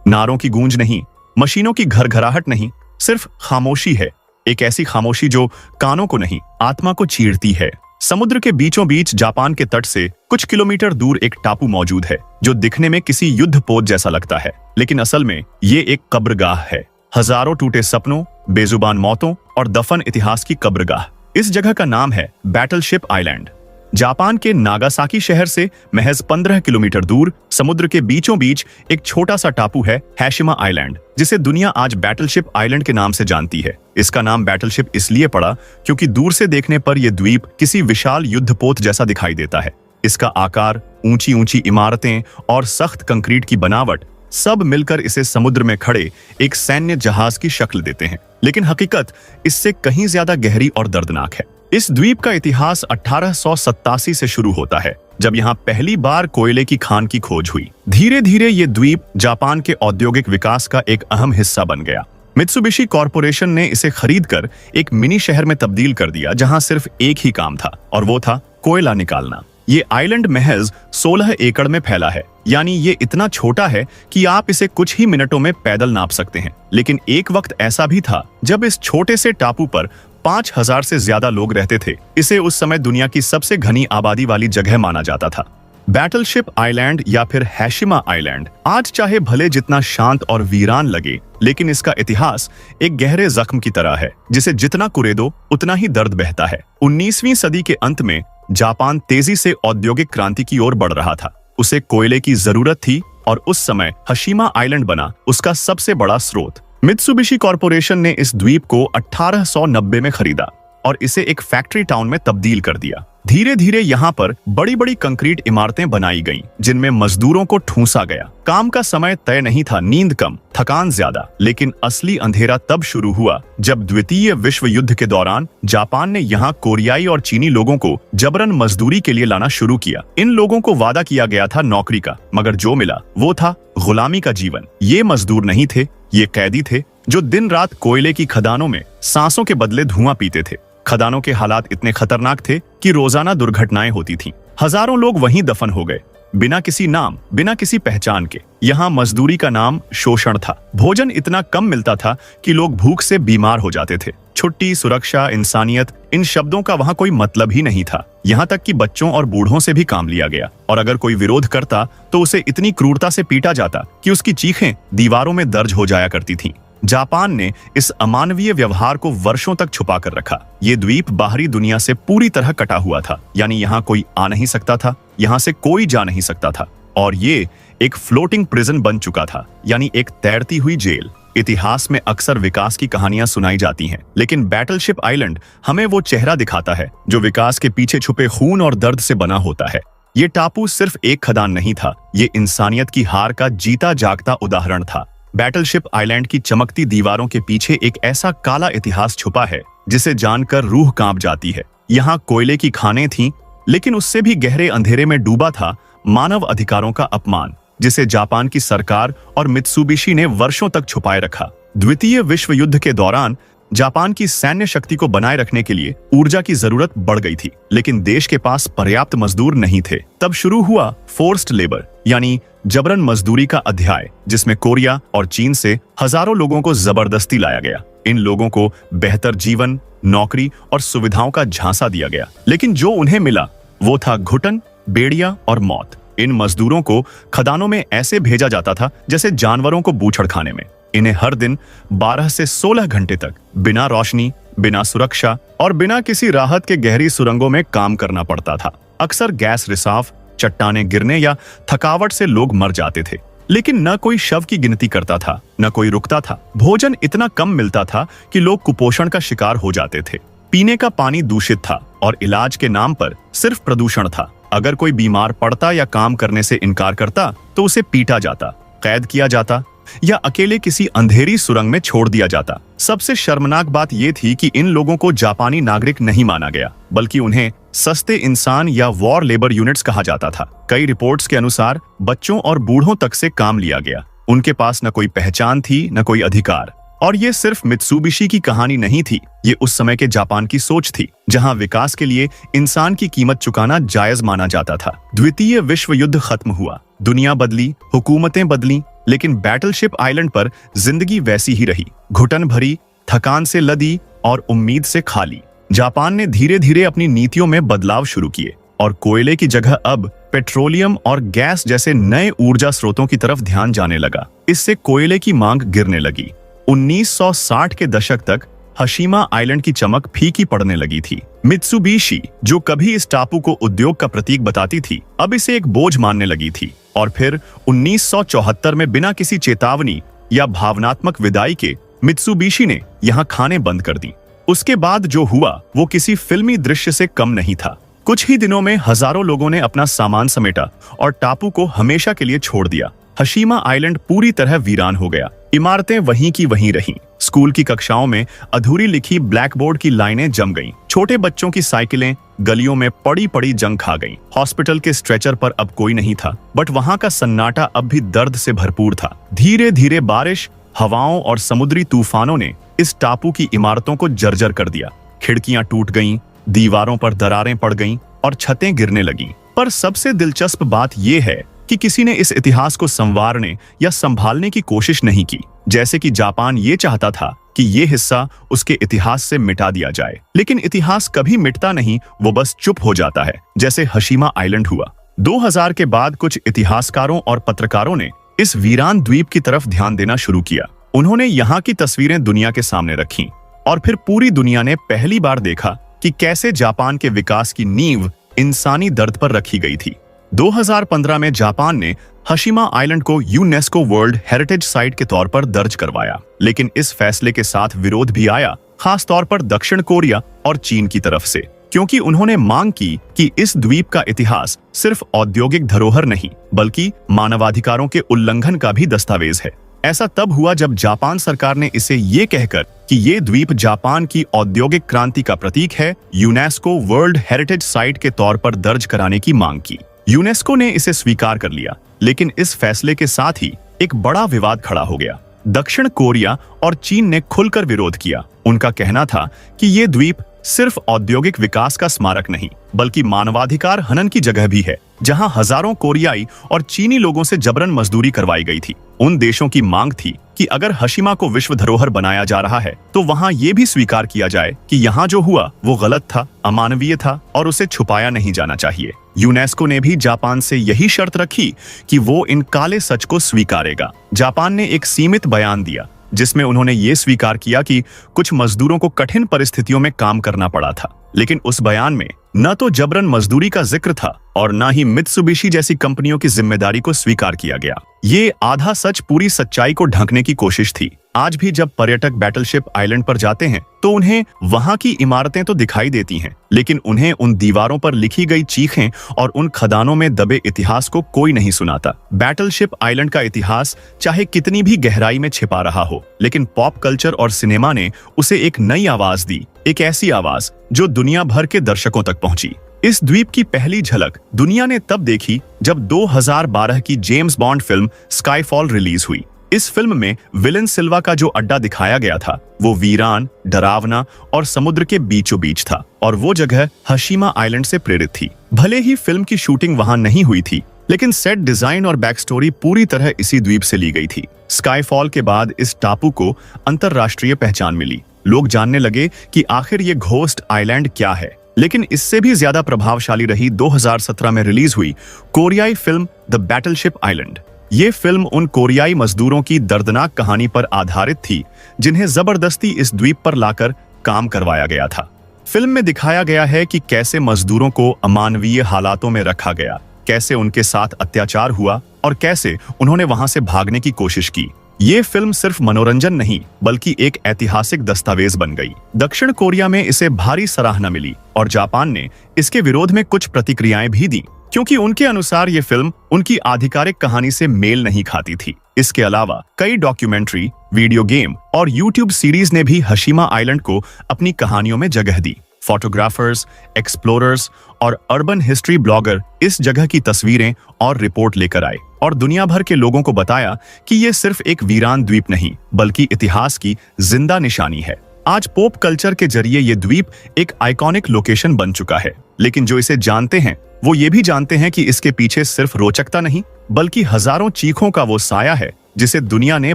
नारों की गूंज नहीं, मशीनों की घरघराहट नहीं, सिर्फ खामोशी है। एक ऐसी खामोशी जो कानों को नहीं, आत्मा को चीरती है। समुद्र के बीचों बीच जापान के तट से कुछ किलोमीटर दूर एक टापू मौजूद है जो दिखने में किसी युद्ध पोत जैसा लगता है, लेकिन असल में ये एक कब्रगाह है। हजारों टूटे सपनों, बेजुबान मौतों और दफन इतिहास की कब्रगाह। इस जगह का नाम है बैटलशिप आइलैंड। जापान के नागासाकी शहर से महज 15 किलोमीटर दूर समुद्र के बीचों बीच एक छोटा सा टापू है हैशिमा आइलैंड, जिसे दुनिया आज बैटलशिप आइलैंड के नाम से जानती है। इसका नाम बैटलशिप इसलिए पड़ा क्योंकि दूर से देखने पर यह द्वीप किसी विशाल युद्धपोत जैसा दिखाई देता है। इसका आकार, ऊंची ऊंची इमारतें और सख्त कंक्रीट की बनावट सब मिलकर इसे समुद्र में खड़े एक सैन्य जहाज की शक्ल देते हैं। लेकिन हकीकत इससे कहीं ज्यादा गहरी और दर्दनाक है। इस द्वीप का इतिहास 1887 से शुरू होता है, जब यहाँ पहली बार कोयले की खान की खोज हुई। धीरे धीरे ये द्वीप जापान के औद्योगिक विकास का एक अहम हिस्सा बन गया। मित्सुबिशी कॉरपोरेशन ने इसे खरीदकर एक मिनी शहर में तब्दील कर दिया, जहां सिर्फ एक ही काम था और वो था कोयला निकालना। ये आइलैंड महज 16 एकड़ में फैला है, यानी ये इतना छोटा है कि आप इसे कुछ ही मिनटों में पैदल नाप सकते हैं। लेकिन एक वक्त ऐसा भी था जब इस छोटे से टापू पर 5000 से ज्यादा लोग रहते थे। इसे उस समय दुनिया की सबसे घनी आबादी वाली जगह माना जाता था। बैटलशिप आइलैंड या फिर हैशिमा आइलैंड आज चाहे भले जितना शांत और वीरान लगे, लेकिन इसका इतिहास एक गहरे जख्म की तरह है, जिसे जितना कुरेदो उतना ही दर्द बहता है। 19वीं सदी के अंत में जापान तेजी से औद्योगिक क्रांति की ओर बढ़ रहा था। उसे कोयले की जरूरत थी और उस समय हैशिमा आइलैंड बना उसका सबसे बड़ा स्रोत। मित्सुबिशी कॉरपोरेशन ने इस द्वीप को 1890 में खरीदा और इसे एक फैक्ट्री टाउन में तब्दील कर दिया। धीरे धीरे यहाँ पर बड़ी बड़ी कंक्रीट इमारतें बनाई गईं, जिनमें मजदूरों को ठूंसा गया। काम का समय तय नहीं था, नींद कम, थकान ज्यादा। लेकिन असली अंधेरा तब शुरू हुआ जब द्वितीय विश्व युद्ध के दौरान जापान ने यहाँ कोरियाई और चीनी लोगों को जबरन मजदूरी के लिए लाना शुरू किया। इन लोगों को वादा किया गया था नौकरी का, मगर जो मिला वो था गुलामी का जीवन। ये मजदूर नहीं थे, ये कैदी थे जो दिन रात कोयले की खदानों में सांसों के बदले धुआं पीते थे। खदानों के हालात इतने खतरनाक थे कि रोजाना दुर्घटनाएं होती थीं। हजारों लोग वहीं दफन हो गए, बिना किसी नाम, बिना किसी पहचान के। यहाँ मजदूरी का नाम शोषण था। भोजन इतना कम मिलता था कि लोग भूख से बीमार हो जाते थे। छुट्टी, सुरक्षा, इंसानियत, इन शब्दों का वहाँ कोई मतलब ही नहीं था। यहाँ तक कि बच्चों और बूढ़ों से भी काम लिया गया, और अगर कोई विरोध करता तो उसे इतनी क्रूरता से पीटा जाता कि उसकी चीखें दीवारों में दर्ज हो जाया करती थीं। जापान ने इस अमानवीय व्यवहार को वर्षों तक छुपा कर रखा। ये द्वीप बाहरी दुनिया से पूरी तरह कटा हुआ था, यानी यहाँ कोई आ नहीं सकता था, यहाँ से कोई जा नहीं सकता था, और ये एक फ्लोटिंग प्रिजन बन चुका था, यानी एक तैरती हुई जेल। इतिहास में अक्सर विकास की कहानियां सुनाई जाती हैं, लेकिन बैटलशिप आइलैंड हमें वो चेहरा दिखाता है जो विकास के पीछे छुपे खून और दर्द से बना होता है। ये टापू सिर्फ एक खदान नहीं था, ये इंसानियत की हार का जीता जागता उदाहरण था। बैटलशिप आइलैंड की चमकती दीवारों के पीछे एक ऐसा काला इतिहास छुपा है जिसे जानकर रूह कांप जाती है। यहाँ कोयले की खानें थीं, लेकिन उससे भी गहरे अंधेरे में डूबा था मानव अधिकारों का अपमान, जिसे जापान की सरकार और मित्सुबिशी ने वर्षों तक छुपाए रखा। द्वितीय विश्व युद्ध के दौरान जापान की सैन्य शक्ति को बनाए रखने के लिए ऊर्जा की जरूरत बढ़ गई थी, लेकिन देश के पास पर्याप्त मजदूर नहीं थे। तब शुरू हुआ फोर्स्ड लेबर, यानी जबरन मजदूरी का अध्याय, जिसमें कोरिया और चीन से हजारों लोगों को जबरदस्ती लाया गया। इन लोगों को बेहतर जीवन, नौकरी और सुविधाओं का झांसा दिया गया, लेकिन जो उन्हें मिला वो था घुटन, बेड़िया और मौत। इन मजदूरों को खदानों में ऐसे भेजा जाता था जैसे जानवरों को बूचड़ खाने में। इन्हें हर दिन 12 से 16 घंटे तक बिना रोशनी, बिना सुरक्षा और बिना किसी राहत के गहरी सुरंगों में काम करना पड़ता था। अक्सर गैस रिसाव, चट्टाने गिरने या थकावट से लोग मर जाते थे, लेकिन न कोई शव की गिनती करता था, न कोई रुकता था। भोजन इतना कम मिलता था कि लोग कुपोषण का शिकार हो जाते थे। पीने का पानी दूषित था और इलाज के नाम पर सिर्फ प्रदूषण था। अगर कोई बीमार पड़ता या काम करने से इनकार करता तो उसे पीटा जाता, कैद किया जाता या अकेले किसी अंधेरी सुरंग में छोड़ दिया जाता। सबसे शर्मनाक बात यह थी कि इन लोगों को जापानी नागरिक नहीं माना गया, बल्कि उन्हें सस्ते इंसान या वॉर लेबर यूनिट्स कहा जाता था। कई रिपोर्ट्स के अनुसार बच्चों और बूढ़ों तक से काम लिया गया। उनके पास न कोई पहचान थी, न कोई अधिकार। और ये सिर्फ मित्सुबिशी की कहानी नहीं थी, ये उस समय के जापान की सोच थी, जहां विकास के लिए इंसान की कीमत चुकाना जायज माना जाता था। द्वितीय विश्व युद्ध खत्म हुआ, दुनिया बदली, हुकूमतें बदली, लेकिन बैटलशिप आइलैंड पर जिंदगी वैसी ही रही, घुटन भरी, थकान से लदी और उम्मीद से खाली। जापान ने धीरे धीरे अपनी नीतियों में बदलाव शुरू किए और कोयले की जगह अब पेट्रोलियम और गैस जैसे नए ऊर्जा स्रोतों की तरफ ध्यान जाने लगा। इससे कोयले की मांग गिरने लगी। 1960 के दशक तक हशीमा आइलैंड की चमक फीकी पड़ने लगी थी। मित्सुबिशी, जो कभी इस टापू को उद्योग का प्रतीक बताती थी, अब इसे एक बोझ मानने लगी थी। और फिर 1974 में बिना किसी चेतावनी या भावनात्मक विदाई के मित्सुबिशी ने यहाँ खाने बंद कर दी। उसके बाद जो हुआ वो किसी फिल्मी दृश्य से कम नहीं था। कुछ ही दिनों में हजारों लोगों ने अपना सामान समेटा और टापू को हमेशा के लिए छोड़ दिया। हशीमा आइलैंड पूरी तरह वीरान हो गया। इमारतें वहीं की वहीं रहीं। स्कूल की कक्षाओं में अधूरी लिखी ब्लैकबोर्ड की लाइनें जम गईं। छोटे बच्चों की साइकिलें गलियों में पड़ी पड़ी जंग खा गईं। हॉस्पिटल के स्ट्रेचर पर अब कोई नहीं था, बट वहां का सन्नाटा अब भी दर्द से भरपूर था। धीरे धीरे बारिश, हवाओं और समुद्री तूफानों ने इस टापू की इमारतों को जर्जर कर दिया। खिड़कियां टूट गईं, दीवारों पर दरारें पड़ गईं और छतें गिरने लगीं। पर सबसे दिलचस्प बात यह है कि किसी ने इस इतिहास को संवारने या संभालने की कोशिश नहीं की। जैसे कि जापान ये चाहता था कि ये हिस्सा उसके इतिहास से मिटा दिया जाए। लेकिन इतिहास कभी मिटता नहीं, वो बस चुप हो जाता है, जैसे हशीमा आइलैंड हुआ। 2000 के बाद कुछ इतिहासकारों और पत्रकारों ने इस वीरान द्वीप की तरफ ध्यान देना शुरू किया। उन्होंने यहाँ की तस्वीरें दुनिया के सामने रखीं और फिर पूरी दुनिया ने पहली बार देखा कि कैसे जापान के विकास की नींव इंसानी दर्द पर रखी गई थी। 2015 में जापान ने हशीमा आइलैंड को यूनेस्को वर्ल्ड हेरिटेज साइट के तौर पर दर्ज करवाया। लेकिन इस फैसले के साथ विरोध भी आया, खास तौर पर दक्षिण कोरिया और चीन की तरफ से, क्योंकि उन्होंने मांग की कि इस द्वीप का इतिहास सिर्फ औद्योगिक धरोहर नहीं बल्कि मानवाधिकारों के उल्लंघन का भी दस्तावेज है। ऐसा तब हुआ जब जापान सरकार ने इसे ये कहकर कि ये द्वीप जापान की औद्योगिक क्रांति का प्रतीक है, यूनेस्को वर्ल्ड हेरिटेज साइट के तौर पर दर्ज कराने की मांग की। यूनेस्को ने इसे स्वीकार कर लिया, लेकिन इस फैसले के साथ ही एक बड़ा विवाद खड़ा हो गया। दक्षिण कोरिया और चीन ने खुलकर विरोध किया। उनका कहना था कि ये द्वीप सिर्फ औद्योगिक विकास का स्मारक नहीं बल्कि मानवाधिकार हनन की जगह भी है, जहां हजारों कोरियाई और चीनी लोगों से जबरन मजदूरी करवाई गई थी। उन देशों की मांग थी कि अगर हशीमा को विश्व धरोहर बनाया जा रहा है तो वहां ये भी स्वीकार किया जाए कि यहाँ जो हुआ वो गलत था, अमानवीय था और उसे छुपाया नहीं जाना चाहिए। यूनेस्को ने भी जापान से यही शर्त रखी कि वो इन काले सच को स्वीकारेगा। जापान ने एक सीमित बयान दिया जिसमें उन्होंने ये स्वीकार किया कि कुछ मजदूरों को कठिन परिस्थितियों में काम करना पड़ा था, लेकिन उस बयान में न तो जबरन मजदूरी का जिक्र था और न ही मित्सुबिशी जैसी कंपनियों की जिम्मेदारी को स्वीकार किया गया। ये आधा सच पूरी सच्चाई को ढकने की कोशिश थी। आज भी जब पर्यटक बैटलशिप आइलैंड पर जाते हैं तो उन्हें वहां की इमारतें तो दिखाई देती हैं, लेकिन उन्हें उन दीवारों पर लिखी गई चीखें और उन खदानों में दबे इतिहास को कोई नहीं सुनाता। बैटलशिप आइलैंड का इतिहास चाहे कितनी भी गहराई में छिपा रहा हो, लेकिन पॉप कल्चर और सिनेमा ने उसे एक नई आवाज दी, एक ऐसी आवाज जो दुनिया भर के दर्शकों तक पहुंची। इस द्वीप की पहली झलक दुनिया ने तब देखी जब 2012 की James bond film Skyfall release हुई। इस फिल्म में विलन सिल्वा का जो अड्डा दिखाया गया था वो वीरान, डरावना और समुद्र के बीचों बीच था, और वो जगह हशीमा आइलैंड से प्रेरित थी। भले ही फिल्म की शूटिंग वहां नहीं हुई थी, लेकिन सेट डिजाइन और बैक स्टोरी पूरी तरह इसी द्वीप से ली गई थी। स्काईफॉल के बाद इस टापू को अंतरराष्ट्रीय पहचान मिली। लोग जानने लगे कि आखिर ये घोस्ट आइलैंड क्या है। लेकिन इससे भी ज्यादा प्रभावशाली रही 2017 में रिलीज हुई कोरियाई फिल्म द बैटलशिप आइलैंड। ये फिल्म उन कोरियाई मजदूरों की दर्दनाक कहानी पर आधारित थी जिन्हें जबरदस्ती इस द्वीप पर लाकर काम करवाया गया था। फिल्म में दिखाया गया है कि कैसे मजदूरों को अमानवीय हालातों में रखा गया, कैसे उनके साथ अत्याचार हुआ और कैसे उन्होंने वहां से भागने की कोशिश की। ये फिल्म सिर्फ मनोरंजन नहीं बल्कि एक ऐतिहासिक दस्तावेज बन गई। दक्षिण कोरिया में इसे भारी सराहना मिली और जापान ने इसके विरोध में कुछ प्रतिक्रियाएं भी दी, क्योंकि उनके अनुसार ये फिल्म उनकी आधिकारिक कहानी से मेल नहीं खाती थी। इसके अलावा कई डॉक्यूमेंट्री, वीडियो गेम और यूट्यूब सीरीज ने भी हशीमा आइलैंड को अपनी कहानियों में जगह दी। फोटोग्राफर्स, एक्सप्लोरर्स और अर्बन हिस्ट्री ब्लॉगर इस जगह की तस्वीरें और रिपोर्ट लेकर आए और दुनिया भर के लोगों को बताया कि ये सिर्फ एक वीरान द्वीप नहीं बल्कि इतिहास की जिंदा निशानी है। आज पॉप कल्चर के जरिए ये द्वीप एक आइकॉनिक लोकेशन बन चुका है, लेकिन जो इसे जानते हैं वो ये भी जानते हैं कि इसके पीछे सिर्फ रोचकता नहीं बल्कि हजारों चीखों का वो साया है जिसे दुनिया ने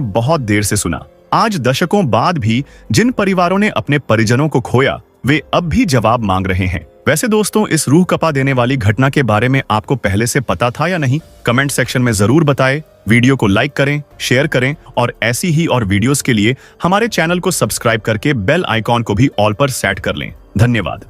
बहुत देर से सुना। आज दशकों बाद भी जिन परिवारों ने अपने परिजनों को खोया वे अब भी जवाब मांग रहे हैं। वैसे दोस्तों, इस रूह कपा देने वाली घटना के बारे में आपको पहले से पता था या नहीं? कमेंट सेक्शन में जरूर बताएं। वीडियो को लाइक करें, शेयर करें और ऐसी ही और वीडियोस के लिए हमारे चैनल को सब्सक्राइब करके बेल आइकॉन को भी ऑल पर सेट कर लें। धन्यवाद।